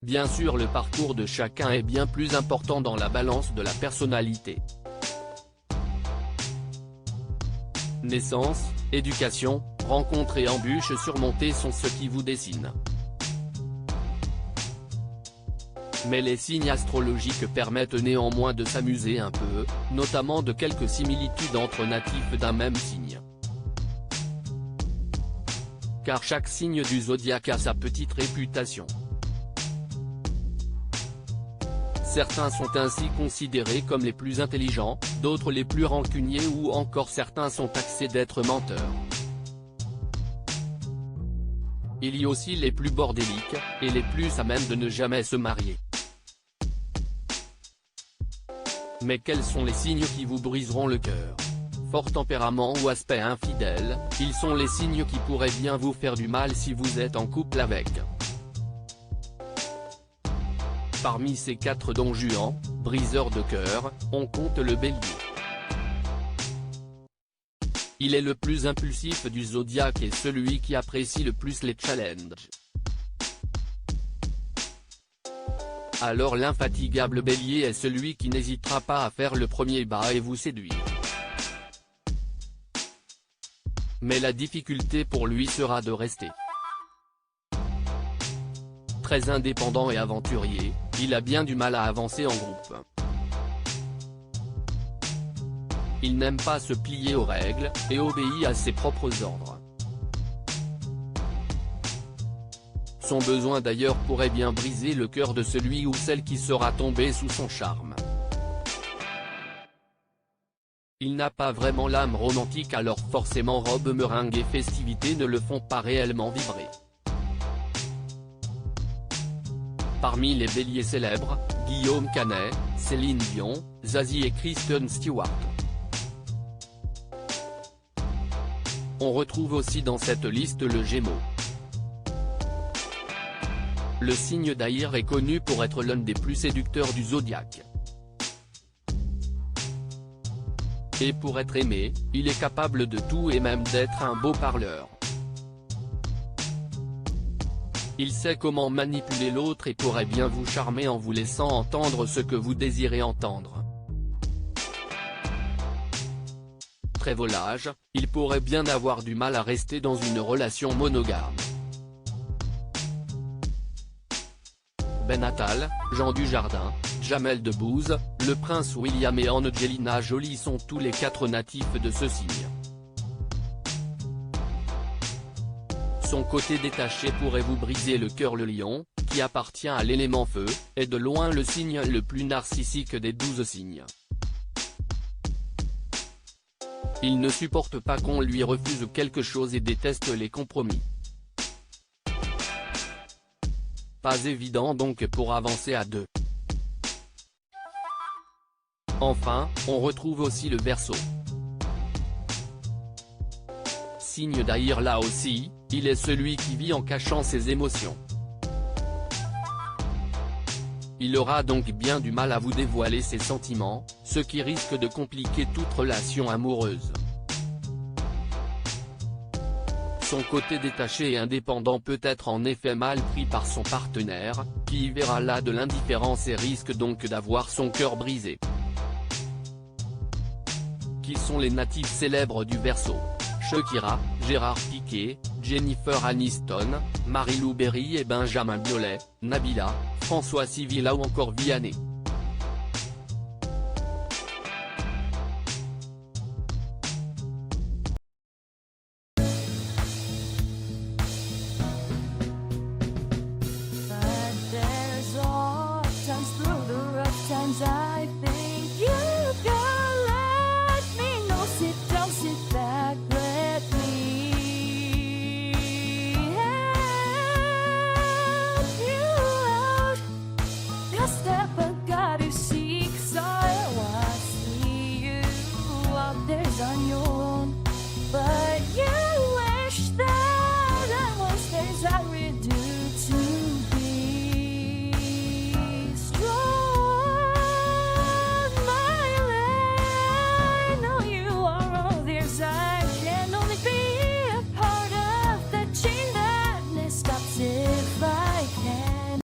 Bien sûr, le parcours de chacun est bien plus important dans la balance de la personnalité. Naissance, éducation, rencontres et embûches surmontées sont ce qui vous dessine. Mais les signes astrologiques permettent néanmoins de s'amuser un peu, notamment de quelques similitudes entre natifs d'un même signe. Car chaque signe du zodiaque a sa petite réputation. Certains sont ainsi considérés comme les plus intelligents, d'autres les plus rancuniers ou encore certains sont taxés d'être menteurs. Il y a aussi les plus bordéliques, et les plus à même de ne jamais se marier. Mais quels sont les signes qui vous briseront le cœur? Fort tempérament ou aspect infidèle, ils sont les signes qui pourraient bien vous faire du mal si vous êtes en couple avec. Parmi ces 4 Don Juan, briseurs de cœur, on compte le Bélier. Il est le plus impulsif du zodiaque et celui qui apprécie le plus les challenges. Alors l'infatigable Bélier est celui qui n'hésitera pas à faire le premier pas et vous séduire. Mais la difficulté pour lui sera de rester. Très indépendant et aventurier, il a bien du mal à avancer en groupe. Il n'aime pas se plier aux règles, et obéit à ses propres ordres. Son besoin d'ailleurs pourrait bien briser le cœur de celui ou celle qui sera tombé sous son charme. Il n'a pas vraiment l'âme romantique, alors forcément robe meringue et festivités ne le font pas réellement vibrer. Parmi les béliers célèbres, Guillaume Canet, Céline Dion, Zazie et Kristen Stewart. On retrouve aussi dans cette liste le Gémeaux. Le signe d'Aïr est connu pour être l'un des plus séducteurs du zodiaque. Et pour être aimé, il est capable de tout et même d'être un beau parleur. Il sait comment manipuler l'autre et pourrait bien vous charmer en vous laissant entendre ce que vous désirez entendre. Très volage, il pourrait bien avoir du mal à rester dans une relation monogame. Ben Attal, Jean Dujardin, Jamel Debbouze, le prince William et Angelina Jolie sont tous les 4 natifs de ce signe. Son côté détaché pourrait vous briser le cœur. Le lion, qui appartient à l'élément feu, est de loin le signe le plus narcissique des 12 signes. Il ne supporte pas qu'on lui refuse quelque chose et déteste les compromis. Pas évident donc pour avancer à 2. Enfin, on retrouve aussi le Verseau. Signe d'Aïr là aussi, il est celui qui vit en cachant ses émotions. Il aura donc bien du mal à vous dévoiler ses sentiments, ce qui risque de compliquer toute relation amoureuse. Son côté détaché et indépendant peut être en effet mal pris par son partenaire, qui y verra là de l'indifférence et risque donc d'avoir son cœur brisé. Qui sont les natifs célèbres du Verseau? Shakira, Gérard Piqué, Jennifer Aniston, Marie-Lou Berry et Benjamin Biolay, Nabila, François Civila ou encore Vianney. On your